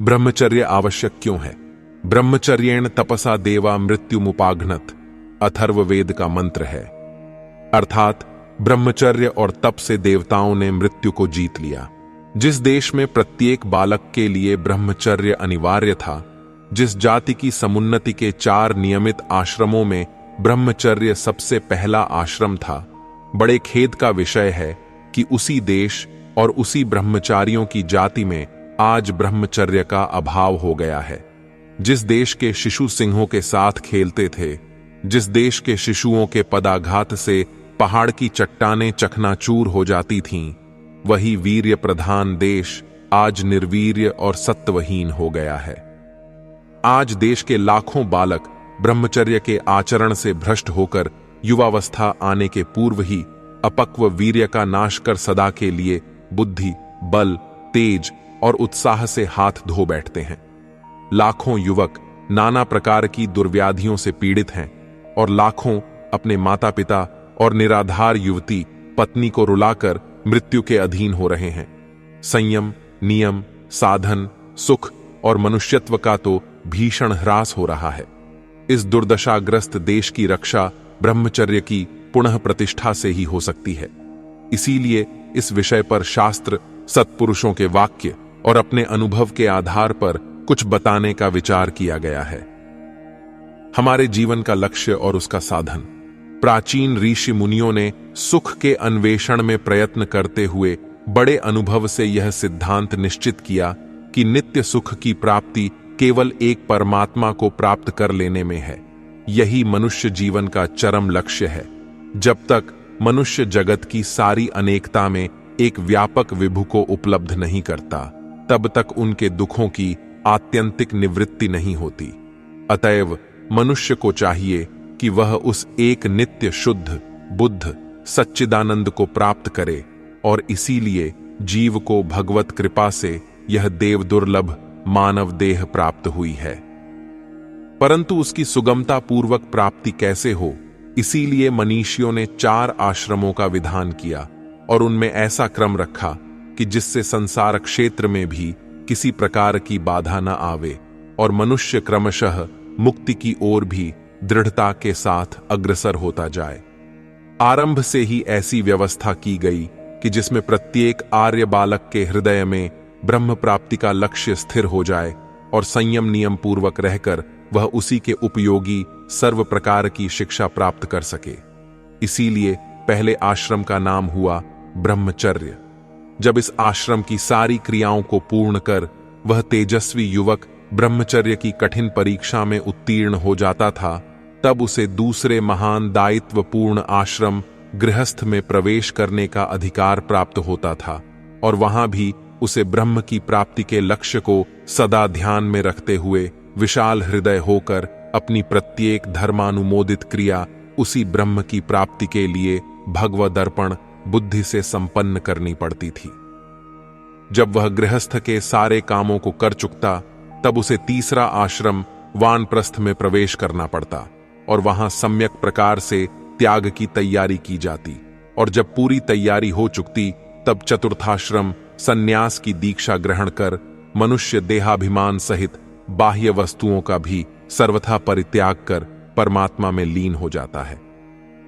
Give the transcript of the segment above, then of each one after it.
ब्रह्मचर्य आवश्यक क्यों है? ब्रह्मचर्येण तपसा देवा मृत्युमुपाघ्नत अथर्ववेद का मंत्र है। अर्थात ब्रह्मचर्य और तप से देवताओं ने मृत्यु को जीत लिया। जिस देश में प्रत्येक बालक के लिए ब्रह्मचर्य अनिवार्य था, जिस जाति की समुन्नति के 4 नियमित आश्रमों में ब्रह्मचर्य सबसे पहला आश्रम था, बड़े खेद का विषय है कि उसी देश और उसी ब्रह्मचारियों की जाति में आज ब्रह्मचर्य का अभाव हो गया है। जिस देश के शिशु सिंहों के साथ खेलते थे, जिस देश के शिशुओं के पदाघात से पहाड़ की चट्टानें चकनाचूर हो जाती थीं, वही वीर्य प्रधान देश आज निर्वीर्य और सत्वहीन हो गया है। आज देश के लाखों बालक ब्रह्मचर्य के आचरण से भ्रष्ट होकर युवावस्था आने के पूर्व ही अपक्व वीर्य का नाश कर सदा के लिए बुद्धि, बल, तेज और उत्साह से हाथ धो बैठते हैं। लाखों युवक नाना प्रकार की दुर्व्याधियों से पीड़ित हैं और लाखों अपने माता पिता और निराधार युवती पत्नी को रुलाकर मृत्यु के अधीन हो रहे हैं। संयम, नियम, साधन, सुख और मनुष्यत्व का तो भीषण ह्रास हो रहा है। इस दुर्दशाग्रस्त देश की रक्षा ब्रह्मचर्य की पुनः प्रतिष्ठा से ही हो सकती है। इसीलिए इस विषय पर शास्त्र, सत्पुरुषों के वाक्य और अपने अनुभव के आधार पर कुछ बताने का विचार किया गया है। हमारे जीवन का लक्ष्य और उसका साधन। प्राचीन ऋषि मुनियों ने सुख के अन्वेषण में प्रयत्न करते हुए बड़े अनुभव से यह सिद्धांत निश्चित किया कि नित्य सुख की प्राप्ति केवल एक परमात्मा को प्राप्त कर लेने में है। यही मनुष्य जीवन का चरम लक्ष्य है। जब तक मनुष्य जगत की सारी अनेकता में एक व्यापक विभु को उपलब्ध नहीं करता, तब तक उनके दुखों की आत्यंतिक निवृत्ति नहीं होती। अतएव मनुष्य को चाहिए कि वह उस एक नित्य शुद्ध बुद्ध सच्चिदानंद को प्राप्त करे, और इसीलिए जीव को भगवत कृपा से यह देव दुर्लभ मानव देह प्राप्त हुई है। परंतु उसकी सुगमता पूर्वक प्राप्ति कैसे हो, इसीलिए मनीषियों ने 4 आश्रमों का विधान किया और उनमें ऐसा क्रम रखा कि जिससे संसार क्षेत्र में भी किसी प्रकार की बाधा न आवे और मनुष्य क्रमशः मुक्ति की ओर भी दृढ़ता के साथ अग्रसर होता जाए। आरंभ से ही ऐसी व्यवस्था की गई कि जिसमें प्रत्येक आर्य बालक के हृदय में ब्रह्म प्राप्ति का लक्ष्य स्थिर हो जाए और संयम नियम पूर्वक रहकर वह उसी के उपयोगी सर्व प्रकार की शिक्षा प्राप्त कर सके। इसीलिए पहले आश्रम का नाम हुआ ब्रह्मचर्य। जब इस आश्रम की सारी क्रियाओं को पूर्ण कर वह तेजस्वी युवक ब्रह्मचर्य की कठिन परीक्षा में उत्तीर्ण हो जाता था, तब उसे दूसरे महान दायित्वपूर्ण आश्रम गृहस्थ में प्रवेश करने का अधिकार प्राप्त होता था, और वहां भी उसे ब्रह्म की प्राप्ति के लक्ष्य को सदा ध्यान में रखते हुए विशाल हृदय होकर अपनी प्रत्येक धर्मानुमोदित क्रिया उसी ब्रह्म की प्राप्ति के लिए भगवदर्पण बुद्धि से संपन्न करनी पड़ती थी। जब वह गृहस्थ के सारे कामों को कर चुकता, तब उसे तीसरा आश्रम वानप्रस्थ में प्रवेश करना पड़ता और वहां सम्यक प्रकार से त्याग की तैयारी की जाती, और जब पूरी तैयारी हो चुकती तब चतुर्थाश्रम सन्यास की दीक्षा ग्रहण कर मनुष्य देहाभिमान सहित बाह्य वस्तुओं का भी सर्वथा परित्याग कर परमात्मा में लीन हो जाता है।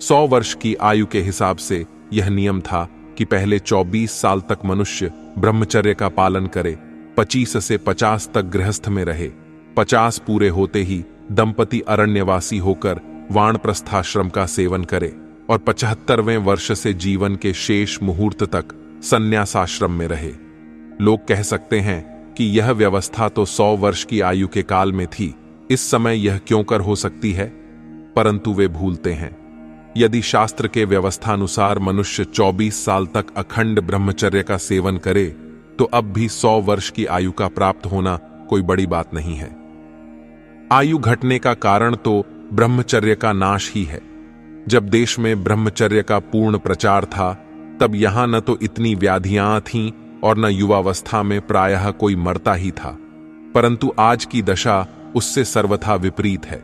100 वर्ष की आयु के हिसाब से यह नियम था कि पहले 24 साल तक मनुष्य ब्रह्मचर्य का पालन करे, 25 से 50 तक गृहस्थ में रहे, 50 पूरे होते ही दंपति अरण्यवासी होकर वानप्रस्थाश्रम का सेवन करे और 75वें वर्ष से जीवन के शेष मुहूर्त तक सन्यासाश्रम में रहे। लोग कह सकते हैं कि यह व्यवस्था तो 100 वर्ष की आयु के काल में थी, इस समय यह क्यों कर हो सकती है? परंतु वे भूलते हैं। यदि शास्त्र के व्यवस्थानुसार मनुष्य 24 साल तक अखंड ब्रह्मचर्य का सेवन करे, तो अब भी 100 वर्ष की आयु का प्राप्त होना कोई बड़ी बात नहीं है। आयु घटने का कारण तो ब्रह्मचर्य का नाश ही है। जब देश में ब्रह्मचर्य का पूर्ण प्रचार था, तब यहां न तो इतनी व्याधियां थीं और न युवावस्था में प्रायः कोई मरता ही था, परंतु आज की दशा उससे सर्वथा विपरीत है।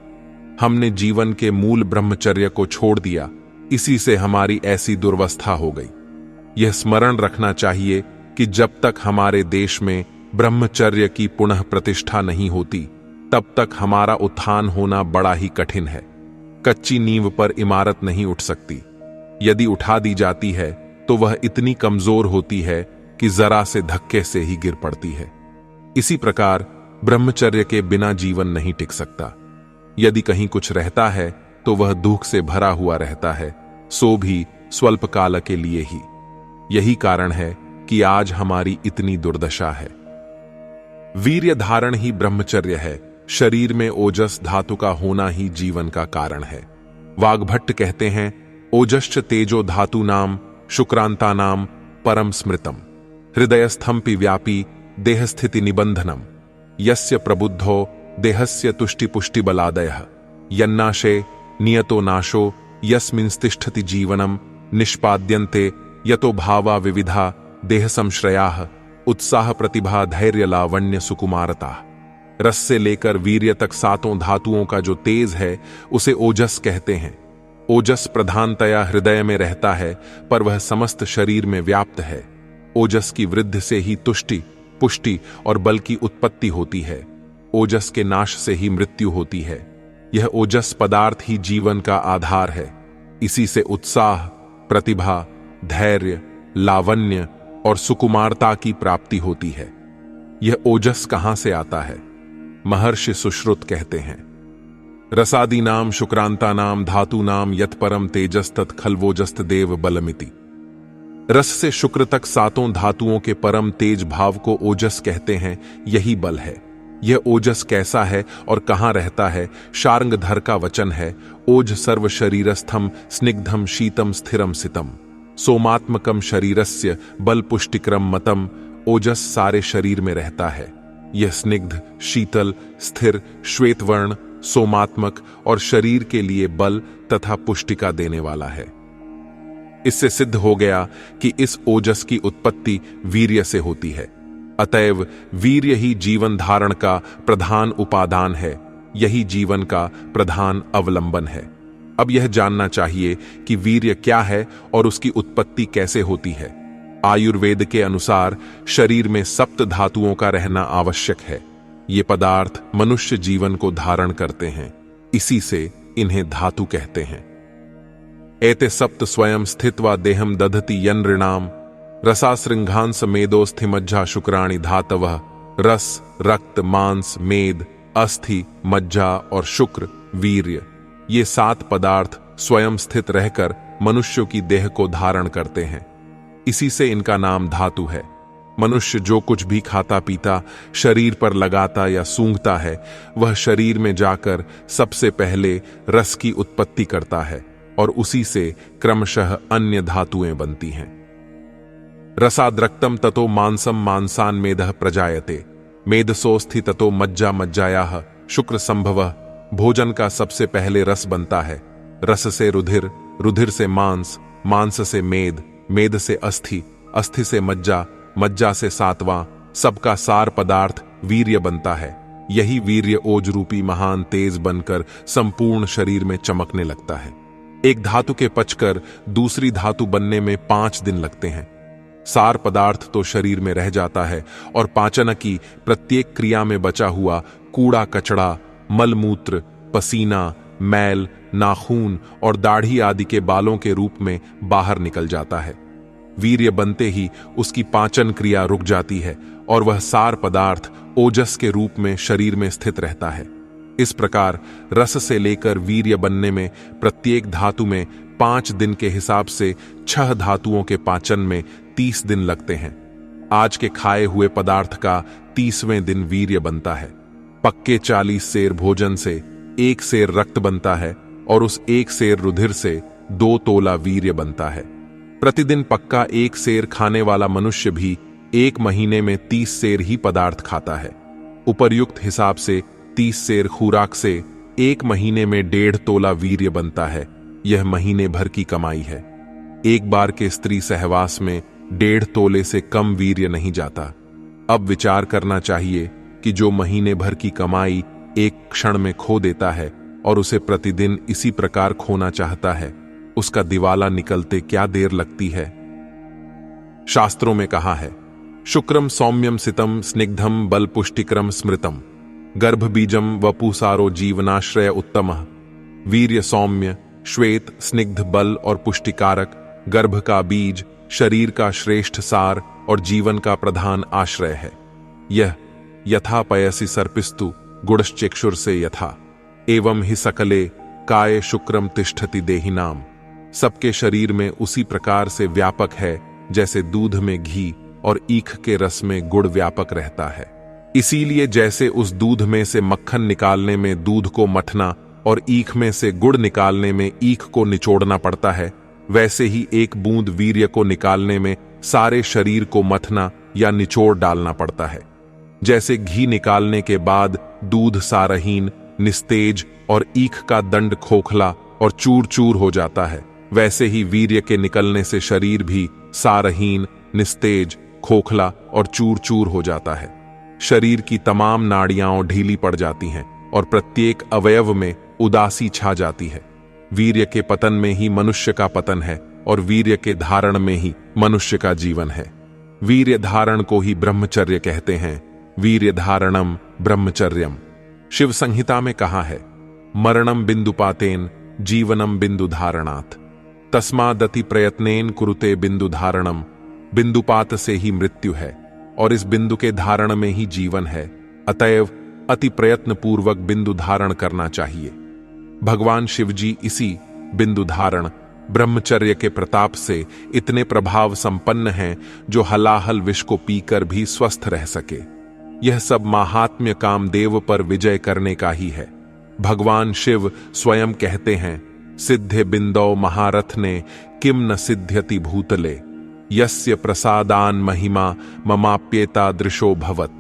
हमने जीवन के मूल ब्रह्मचर्य को छोड़ दिया, इसी से हमारी ऐसी दुर्वस्था हो गई। यह स्मरण रखना चाहिए कि जब तक हमारे देश में ब्रह्मचर्य की पुनः प्रतिष्ठा नहीं होती, तब तक हमारा उत्थान होना बड़ा ही कठिन है। कच्ची नींव पर इमारत नहीं उठ सकती। यदि उठा दी जाती है तो वह इतनी कमजोर होती है कि जरा से धक्के से ही गिर पड़ती है। इसी प्रकार ब्रह्मचर्य के बिना जीवन नहीं टिक सकता। यदि कहीं कुछ रहता है तो वह दुख से भरा हुआ रहता है, सो भी स्वल्प काल के लिए ही। यही कारण है कि आज हमारी इतनी दुर्दशा है। वीर्य धारण ही ब्रह्मचर्य है। शरीर में ओजस धातु का होना ही जीवन का कारण है। वाग्भट्ट कहते हैं, ओजश्च तेजो धातु नाम शुक्रांता नाम परम स्मृतम हृदयस्थंपि व्यापी देहस्थिति निबंधनम यस्य प्रबुद्धो देहस्य तुष्टि पुष्टि बलादयः यन्नाशे नियतो नाशो यस्मिंस्तिष्ठति जीवनम निष्पाद्यन्ते यतो भावा विविधा देह संश्रयाः उत्साह प्रतिभा धैर्य लावण्य सुकुमारता। रस से लेकर वीर्य तक सातों धातुओं का जो तेज है उसे ओजस कहते हैं। ओजस प्रधानतया हृदय में रहता है, पर वह समस्त शरीर में व्याप्त है। ओजस की वृद्धि से ही तुष्टि, पुष्टि और बल की उत्पत्ति होती है। ओजस के नाश से ही मृत्यु होती है। यह ओजस पदार्थ ही जीवन का आधार है। इसी से उत्साह, प्रतिभा, धैर्य, लावण्य और सुकुमारता की प्राप्ति होती है। यह ओजस कहां से आता है? महर्षि सुश्रुत कहते हैं, रसादि नाम शुक्रांता नाम धातु नाम यत्परम तेजस्तत् खल्वोजस्त देव बलमिति। रस से शुक्र तक सातों धातुओं के परम तेज भाव को ओजस कहते हैं। यही बल है। यह ओजस कैसा है और कहां रहता है? शार्ंगधर का वचन है, ओज सर्व शरीरस्थम स्निग्धम शीतम स्थिरम सितम सोमात्मकम शरीरस्य बल पुष्टिक्रम मतम। ओजस सारे शरीर में रहता है। यह स्निग्ध, शीतल, स्थिर, श्वेतवर्ण, सोमात्मक और शरीर के लिए बल तथा पुष्टिका देने वाला है। इससे सिद्ध हो गया कि इस ओजस की उत्पत्ति वीर्य से होती है। अतएव वीर्य ही जीवन धारण का प्रधान उपादान है। यही जीवन का प्रधान अवलंबन है। अब यह जानना चाहिए कि वीर्य क्या है और उसकी उत्पत्ति कैसे होती है। आयुर्वेद के अनुसार शरीर में सप्त धातुओं का रहना आवश्यक है। ये पदार्थ मनुष्य जीवन को धारण करते हैं, इसी से इन्हें धातु कहते हैं। एते सप्त स्वयं स्थित्वा देहम दधति यनृणाम रसासृंघांस मेदोस्थि मज्जा शुक्राणि धातवः। रस, रक्त, मांस, मेद, अस्थि, मज्जा और शुक्र, वीर्य, ये सात पदार्थ स्वयं स्थित रहकर मनुष्य की देह को धारण करते हैं। इसी से इनका नाम धातु है। मनुष्य जो कुछ भी खाता पीता, शरीर पर लगाता या सूंघता है, वह शरीर में जाकर सबसे पहले रस की उत्पत्ति करता है और उसी से क्रमशः अन्य धातुएं बनती हैं। रसाद्रक्तम ततो मांसम मांसान मेदः प्रजायते मेदसोस्थि ततो मज्जा मज्जायाः शुक्र संभवः। भोजन का सबसे पहले रस बनता है। रस से रुधिर, रुधिर से मांस, मांस से मेद, मेद से अस्थि, अस्थि से मज्जा, मज्जा से सातवां, सबका सार पदार्थ वीर्य बनता है। यही वीर्य ओज रूपी महान तेज बनकर संपूर्ण शरीर में चमकने लगता है। एक धातु के पचकर दूसरी धातु बनने में 5 दिन लगते हैं। सार पदार्थ तो शरीर में रह जाता है और पाचन की प्रत्येक क्रिया में बचा हुआ कूड़ा कचड़ा, मलमूत्र, पसीना, मैल, नाखून और दाढ़ी आदि के बालों के रूप में बाहर निकल जाता है। वीर्य बनते ही उसकी पाचन क्रिया रुक जाती है और वह सार पदार्थ ओजस के रूप में शरीर में स्थित रहता है। इस प्रकार रस से लेकर वीर्य बनने में प्रत्येक धातु में 5 दिन के हिसाब से 6 धातुओं के पाचन में 30 दिन लगते हैं। आज के खाए हुए पदार्थ का 30वें दिन वीर्य बनता है। पक्के 40 सेर भोजन से 1 सेर रक्त बनता है और उस 1 सेर रुधिर से 2 तोला वीर्य बनता है। प्रतिदिन पक्का 1 सेर खाने वाला मनुष्य भी 1 महीने में 30 सेर ही पदार्थ खाता है। उपर्युक्त हिसाब से 30 सेर खुराक से 1 महीने में 1.5 तोला वीर्य बनता है। यह महीने भर की कमाई है। एक बार के स्त्री सहवास में 1.5 तोले से कम वीर्य नहीं जाता। अब विचार करना चाहिए कि जो महीने भर की कमाई एक क्षण में खो देता है और उसे प्रतिदिन इसी प्रकार खोना चाहता है, उसका दिवाला निकलते क्या देर लगती है। शास्त्रों में कहा है, शुक्रम सौम्यम सितम स्निग्धम बल पुष्टिक्रम स्मृतम गर्भ बीजम वपुसारो जीवनाश्रय उत्तमः। वीर्य सौम्य श्वेत स्निग्ध बल और पुष्टिकारक, गर्भ का बीज, शरीर का श्रेष्ठ सार और जीवन का प्रधान आश्रय है। यह यथा पयसि सर्पिस्तु गुड़श्चेक्षुर से यथा एवं ही सकले काय शुक्रम तिष्ठति देहिनाम। सबके शरीर में उसी प्रकार से व्यापक है जैसे दूध में घी और ईख के रस में गुड़ व्यापक रहता है। इसीलिए जैसे उस दूध में से मक्खन निकालने में दूध को मथना और ईख में से गुड़ निकालने में ईख को निचोड़ना पड़ता है, वैसे ही एक बूंद वीर्य को निकालने में सारे शरीर को मथना या निचोड़ डालना पड़ता है। जैसे घी निकालने के बाद दूध सारहीन, निस्तेज और ईख का दंड खोखला और चूर चूर हो जाता है, वैसे ही वीर्य के निकलने से शरीर भी सारहीन, निस्तेज, खोखला और चूर चूर हो जाता है। शरीर की तमाम नाड़ियां ढीली पड़ जाती हैं और प्रत्येक अवयव में उदासी छा जाती है। वीर्य के पतन में ही मनुष्य का पतन है और वीर्य के धारण में ही मनुष्य का जीवन है। वीर्य धारण को ही ब्रह्मचर्य कहते हैं। वीर्य धारणम ब्रह्मचर्यम। शिव संहिता में कहा है, मरणम बिंदुपातेन जीवनम बिंदु धारणात्। तस्मादति प्रयत्नेन कुरुते बिंदु धारणम। बिंदुपात से ही मृत्यु है और इस बिंदु के धारण में ही जीवन है। अतएव अति प्रयत्न पूर्वक बिंदु धारण करना चाहिए। भगवान शिवजी इसी बिंदु धारण ब्रह्मचर्य के प्रताप से इतने प्रभाव संपन्न हैं जो हलाहल विष को पीकर भी स्वस्थ रह सके। यह सब महात्म्य कामदेव पर विजय करने का ही है। भगवान शिव स्वयं कहते हैं, सिद्धे बिंदौ महारथ ने किम न सिद्ध्यति भूतले यस्य प्रसादान महिमा ममाप्येता दृशो भवत।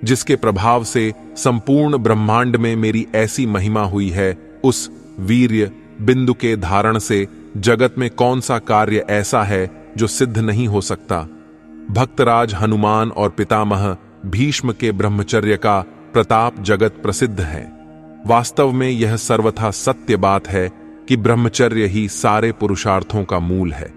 जिसके प्रभाव से संपूर्ण ब्रह्मांड में मेरी ऐसी महिमा हुई है, उस वीर्य बिंदु के धारण से जगत में कौन सा कार्य ऐसा है जो सिद्ध नहीं हो सकता। भक्तराज हनुमान और पितामह भीष्म के ब्रह्मचर्य का प्रताप जगत प्रसिद्ध है। वास्तव में यह सर्वथा सत्य बात है कि ब्रह्मचर्य ही सारे पुरुषार्थों का मूल है।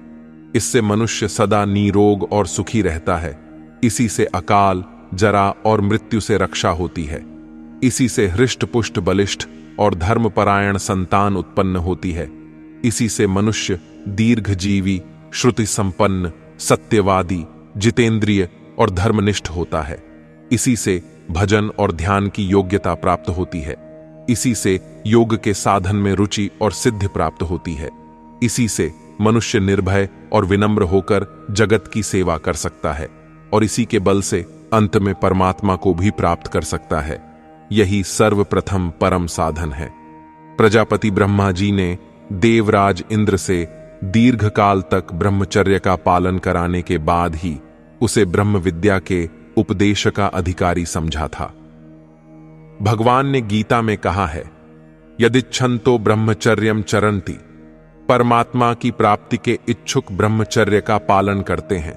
इससे मनुष्य सदा निरोग और सुखी रहता है। इसी से अकाल, जरा और मृत्यु से रक्षा होती है। इसी से हृष्ट पुष्ट बलिष्ठ और धर्मपरायण संतान उत्पन्न होती है। इसी से मनुष्य दीर्घजीवी, श्रुति संपन्न, सत्यवादी, जितेंद्रिय और धर्मनिष्ठ होता है। इसी से भजन और ध्यान की योग्यता प्राप्त होती है। इसी से योग के साधन में रुचि और सिद्धि प्राप्त होती है। इसी से मनुष्य निर्भय और विनम्र होकर जगत की सेवा कर सकता है और इसी के बल से अंत में परमात्मा को भी प्राप्त कर सकता है। यही सर्वप्रथम परम साधन है। प्रजापति ब्रह्मा जी ने देवराज इंद्र से दीर्घकाल तक ब्रह्मचर्य का पालन कराने के बाद ही उसे ब्रह्म विद्या के उपदेश का अधिकारी समझा था। भगवान ने गीता में कहा है, यदिच्छन्तो ब्रह्मचर्यम चरन्ति। परमात्मा की प्राप्ति के इच्छुक ब्रह्मचर्य का पालन करते हैं।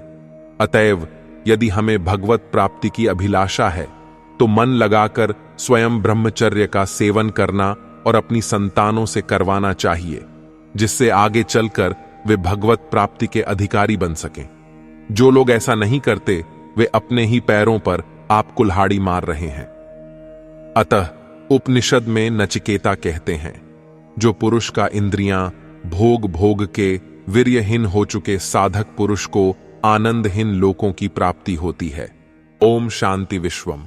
अतएव यदि हमें भगवत प्राप्ति की अभिलाषा है तो मन लगाकर स्वयं ब्रह्मचर्य का सेवन करना और अपनी संतानों से करवाना चाहिए, जिससे आगे चलकर वे भगवत प्राप्ति के अधिकारी बन सकें। जो लोग ऐसा नहीं करते वे अपने ही पैरों पर आप कुल्हाड़ी मार रहे हैं। अतः उपनिषद में नचिकेता कहते हैं, जो पुरुष का इंद्रियां भोग भोग के वीर्यहीन हो चुके साधक पुरुष को आनंदहीन लोकों की प्राप्ति होती है। ओम शांति विश्वम।